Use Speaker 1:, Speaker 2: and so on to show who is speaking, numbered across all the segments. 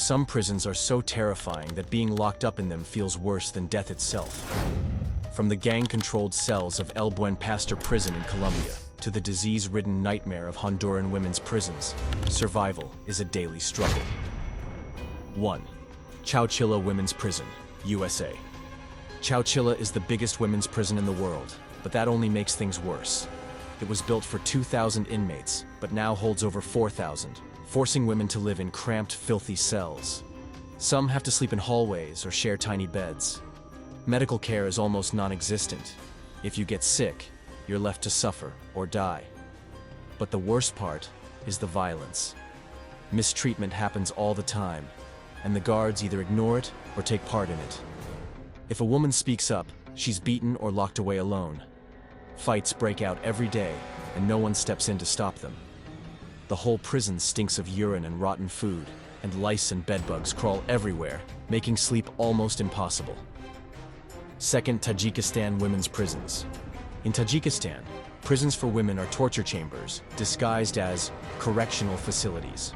Speaker 1: Some prisons are so terrifying that being locked up in them feels worse than death itself. From the gang-controlled cells of El Buen Pastor prison in Colombia to the disease-ridden nightmare of Honduran women's prisons, survival is a daily struggle. 1. Chowchilla Women's Prison, USA. Chowchilla is the biggest women's prison in the world, but that only makes things worse. It was built for 2,000 inmates, but now holds over 4,000, forcing women to live in cramped, filthy cells. Some have to sleep in hallways or share tiny beds. Medical care is almost non-existent. If you get sick, you're left to suffer or die. But the worst part is the violence. Mistreatment happens all the time, and the guards either ignore it or take part in it. If a woman speaks up, she's beaten or locked away alone. Fights break out every day, and no one steps in to stop them. The whole prison stinks of urine and rotten food, and lice and bedbugs crawl everywhere, making sleep almost impossible. 2nd, Tajikistan Women's Prisons. In Tajikistan, prisons for women are torture chambers, disguised as correctional facilities.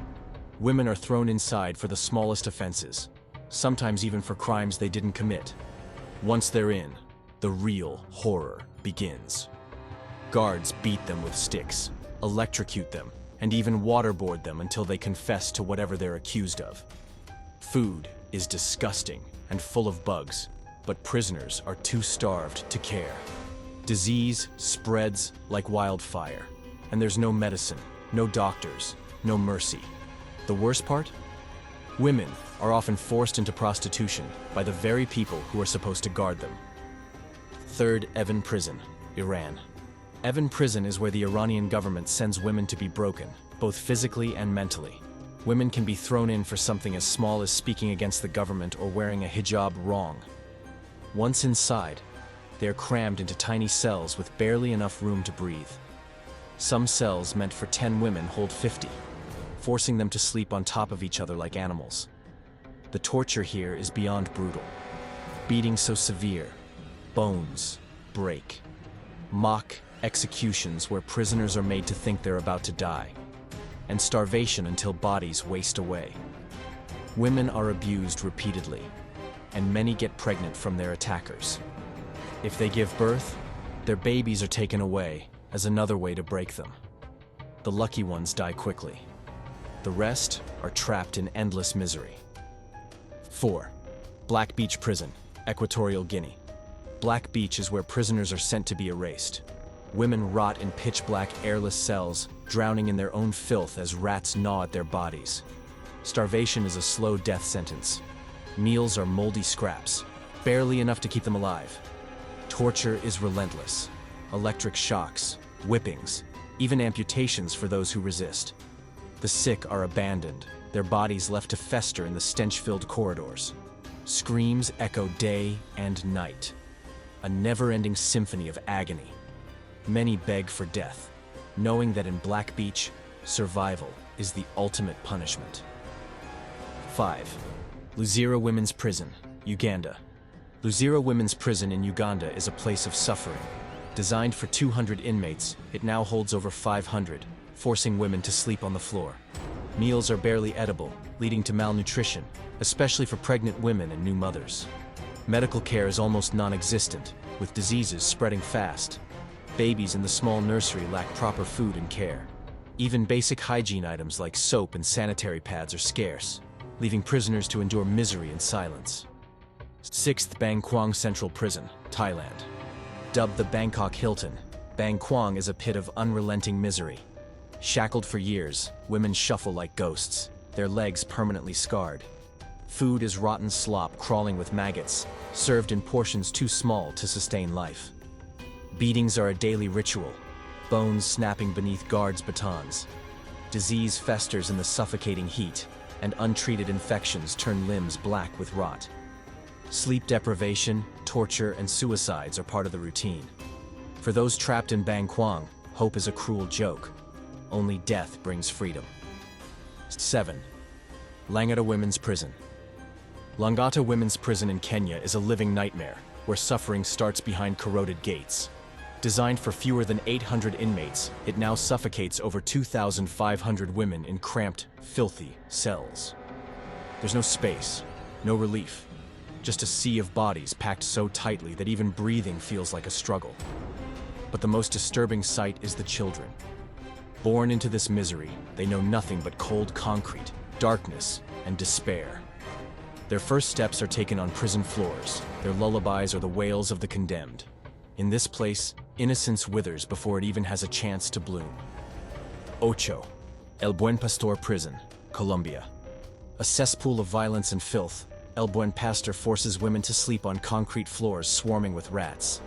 Speaker 1: Women are thrown inside for the smallest offenses, sometimes even for crimes they didn't commit. Once they're in, the real horror begins. Guards beat them with sticks, electrocute them, and even waterboard them until they confess to whatever they're accused of. Food is disgusting and full of bugs, but prisoners are too starved to care. Disease spreads like wildfire, and there's no medicine, no doctors, no mercy. The worst part? Women are often forced into prostitution by the very people who are supposed to guard them. 3rd, Evin Prison, Iran. Evin Prison is where the Iranian government sends women to be broken, both physically and mentally. Women can be thrown in for something as small as speaking against the government or wearing a hijab wrong. Once inside, they are crammed into tiny cells with barely enough room to breathe. Some cells meant for 10 women hold 50, forcing them to sleep on top of each other like animals. The torture here is beyond brutal. Beating so severe, bones break. Mock executions where prisoners are made to think they're about to die. And starvation until bodies waste away. Women are abused repeatedly, and many get pregnant from their attackers. If they give birth, their babies are taken away as another way to break them. The lucky ones die quickly. The rest are trapped in endless misery. 4. Black Beach Prison, Equatorial Guinea. Black Beach is where prisoners are sent to be erased. Women rot in pitch-black, airless cells, drowning in their own filth as rats gnaw at their bodies. Starvation is a slow death sentence. Meals are moldy scraps, barely enough to keep them alive. Torture is relentless. Electric shocks, whippings, even amputations for those who resist. The sick are abandoned, their bodies left to fester in the stench-filled corridors. Screams echo day and night. A never-ending symphony of agony. Many beg for death, knowing that in Black Beach, survival is the ultimate punishment. 5. Luzira Women's Prison, Uganda. Luzira Women's Prison in Uganda is a place of suffering. Designed for 200 inmates, it now holds over 500, forcing women to sleep on the floor. Meals are barely edible, leading to malnutrition, especially for pregnant women and new mothers. Medical care is almost non-existent, with diseases spreading fast. Babies in the small nursery lack proper food and care. Even basic hygiene items like soap and sanitary pads are scarce, leaving prisoners to endure misery in silence. 6th, Bang Kwang Central Prison, Thailand. Dubbed the Bangkok Hilton, Bang Kwang is a pit of unrelenting misery. Shackled for years, women shuffle like ghosts, their legs permanently scarred. Food is rotten slop crawling with maggots, served in portions too small to sustain life. Beatings are a daily ritual, bones snapping beneath guards' batons. Disease festers in the suffocating heat, and untreated infections turn limbs black with rot. Sleep deprivation, torture, and suicides are part of the routine. For those trapped in Bang Kwang, hope is a cruel joke. Only death brings freedom. 7. Langata Women's Prison. Langata Women's Prison in Kenya is a living nightmare, where suffering starts behind corroded gates. Designed for fewer than 800 inmates, it now suffocates over 2,500 women in cramped, filthy cells. There's no space, no relief, just a sea of bodies packed so tightly that even breathing feels like a struggle. But the most disturbing sight is the children. Born into this misery, they know nothing but cold concrete, darkness, and despair. Their first steps are taken on prison floors. Their lullabies are the wails of the condemned. In this place, innocence withers before it even has a chance to bloom. Ocho, El Buen Pastor Prison, Colombia. A cesspool of violence and filth, El Buen Pastor forces women to sleep on concrete floors swarming with rats.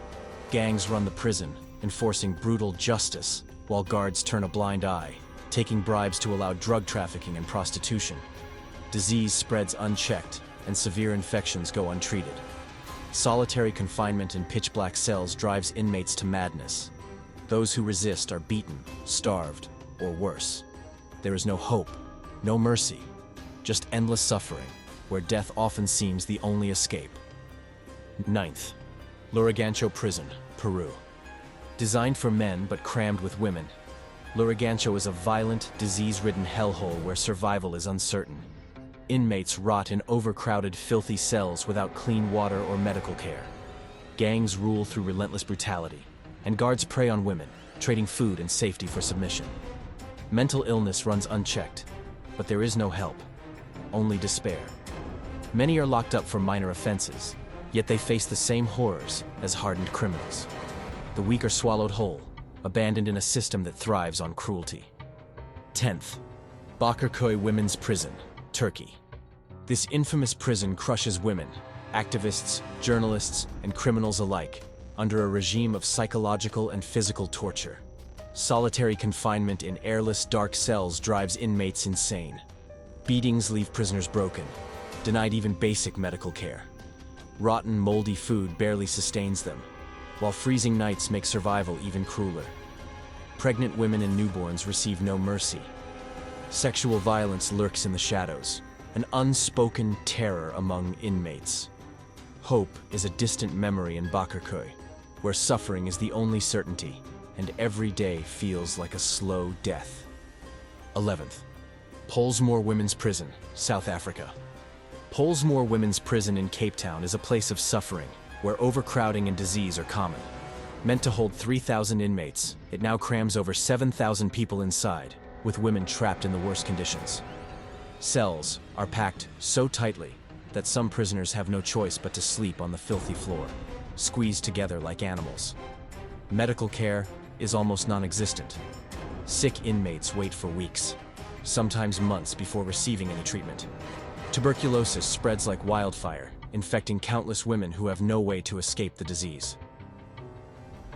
Speaker 1: Gangs run the prison, enforcing brutal justice, while guards turn a blind eye, taking bribes to allow drug trafficking and prostitution. Disease spreads unchecked, and severe infections go untreated. Solitary confinement in pitch-black cells drives inmates to madness. Those who resist are beaten, starved, or worse. There is no hope, no mercy, just endless suffering, where death often seems the only escape. Ninth, Lurigancho Prison, Peru. Designed for men but crammed with women, Lurigancho is a violent, disease-ridden hellhole where survival is uncertain. Inmates rot in overcrowded, filthy cells without clean water or medical care. Gangs rule through relentless brutality, and guards prey on women, trading food and safety for submission. Mental illness runs unchecked, but there is no help, only despair. Many are locked up for minor offenses, yet they face the same horrors as hardened criminals. The weak are swallowed whole, abandoned in a system that thrives on cruelty. 10th, Bakırköy Women's Prison, Turkey. This infamous prison crushes women, activists, journalists, and criminals alike, under a regime of psychological and physical torture. Solitary confinement in airless, dark cells drives inmates insane. Beatings leave prisoners broken, denied even basic medical care. Rotten, moldy food barely sustains them, while freezing nights make survival even crueler. Pregnant women and newborns receive no mercy. Sexual violence lurks in the shadows, an unspoken terror among inmates. Hope is a distant memory in Bakırköy, where suffering is the only certainty, and every day feels like a slow death. 11th, Pollsmoor Women's Prison, South Africa. Pollsmoor Women's Prison in Cape Town is a place of suffering, where overcrowding and disease are common. Meant to hold 3,000 inmates, it now crams over 7,000 people inside, with women trapped in the worst conditions. Cells are packed so tightly that some prisoners have no choice but to sleep on the filthy floor, squeezed together like animals. Medical care is almost non-existent. Sick inmates wait for weeks, sometimes months before receiving any treatment. Tuberculosis spreads like wildfire, infecting countless women who have no way to escape the disease.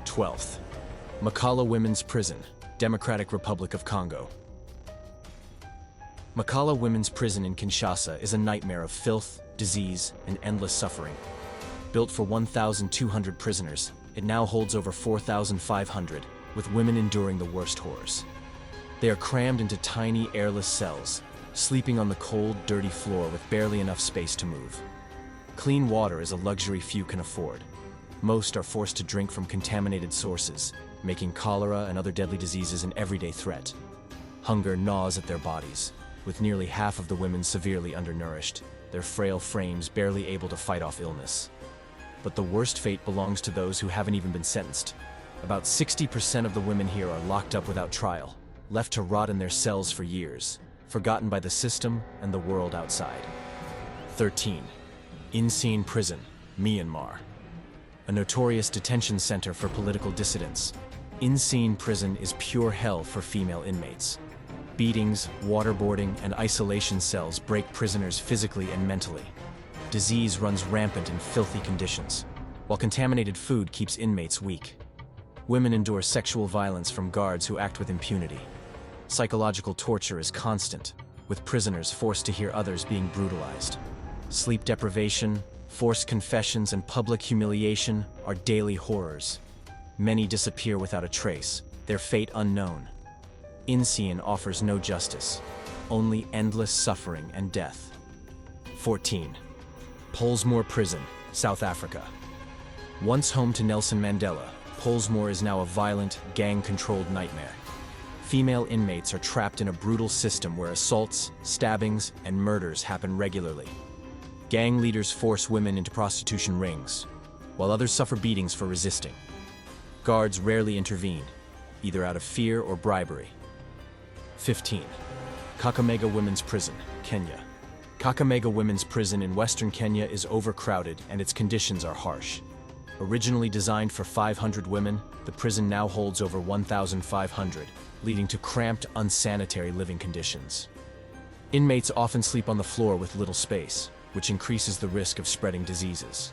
Speaker 1: 12th, Makala Women's Prison, Democratic Republic of Congo. Makala Women's Prison in Kinshasa is a nightmare of filth, disease, and endless suffering. Built for 1,200 prisoners, it now holds over 4,500, with women enduring the worst horrors. They are crammed into tiny, airless cells, sleeping on the cold, dirty floor with barely enough space to move. Clean water is a luxury few can afford. Most are forced to drink from contaminated sources, making cholera and other deadly diseases an everyday threat. Hunger gnaws at their bodies, with nearly half of the women severely undernourished, their frail frames barely able to fight off illness. But the worst fate belongs to those who haven't even been sentenced. About 60% of the women here are locked up without trial, left to rot in their cells for years, forgotten by the system and the world outside. 13. Insein Prison, Myanmar. A notorious detention center for political dissidents, Insein Prison is pure hell for female inmates. Beatings, waterboarding, and isolation cells break prisoners physically and mentally. Disease runs rampant in filthy conditions, while contaminated food keeps inmates weak. Women endure sexual violence from guards who act with impunity. Psychological torture is constant, with prisoners forced to hear others being brutalized. Sleep deprivation, forced confessions, and public humiliation are daily horrors. Many disappear without a trace, their fate unknown. Insein offers no justice, only endless suffering and death. 14. Pollsmoor Prison, South Africa. Once home to Nelson Mandela, Pollsmoor is now a violent, gang-controlled nightmare. Female inmates are trapped in a brutal system where assaults, stabbings, and murders happen regularly. Gang leaders force women into prostitution rings, while others suffer beatings for resisting. Guards rarely intervene, either out of fear or bribery. 15. Kakamega Women's Prison, Kenya. Kakamega Women's Prison in western Kenya is overcrowded and its conditions are harsh. Originally designed for 500 women, the prison now holds over 1,500, leading to cramped, unsanitary living conditions. Inmates often sleep on the floor with little space, which increases the risk of spreading diseases.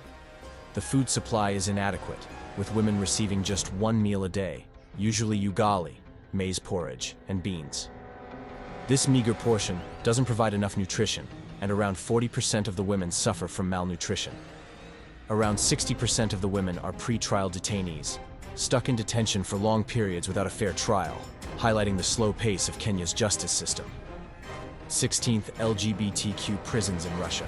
Speaker 1: The food supply is inadequate, with women receiving just one meal a day, usually ugali, maize porridge, and beans. This meager portion doesn't provide enough nutrition, and around 40% of the women suffer from malnutrition. Around 60% of the women are pre-trial detainees, stuck in detention for long periods without a fair trial, highlighting the slow pace of Kenya's justice system. 16th, LGBTQ prisons in Russia.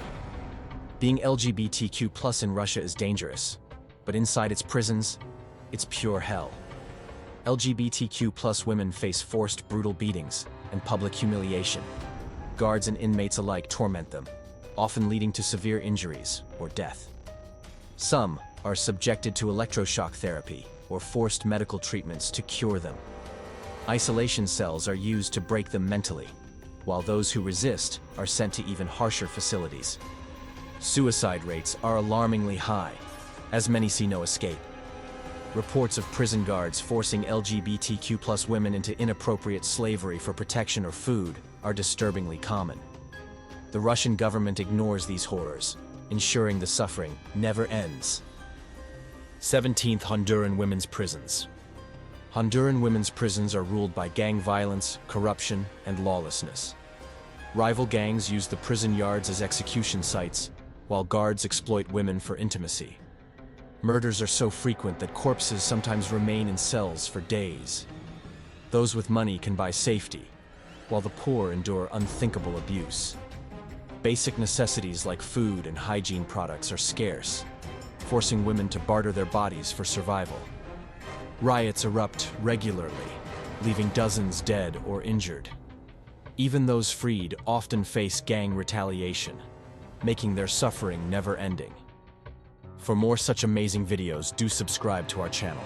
Speaker 1: Being LGBTQ+ in Russia is dangerous, but inside its prisons, it's pure hell. LGBTQ+ women face forced brutal beatings and public humiliation. Guards and inmates alike torment them, often leading to severe injuries or death. Some are subjected to electroshock therapy or forced medical treatments to cure them. Isolation cells are used to break them mentally, while those who resist are sent to even harsher facilities. Suicide rates are alarmingly high, as many see no escape. Reports of prison guards forcing LGBTQ+ women into inappropriate slavery for protection or food are disturbingly common. The Russian government ignores these horrors, ensuring the suffering never ends. 17th, Honduran women's prisons. Honduran women's prisons are ruled by gang violence, corruption, and lawlessness. Rival gangs use the prison yards as execution sites, while guards exploit women for intimacy. Murders are so frequent that corpses sometimes remain in cells for days. Those with money can buy safety, while the poor endure unthinkable abuse. Basic necessities like food and hygiene products are scarce, forcing women to barter their bodies for survival. Riots erupt regularly, leaving dozens dead or injured. Even those freed often face gang retaliation, making their suffering never-ending. For more such amazing videos, do subscribe to our channel.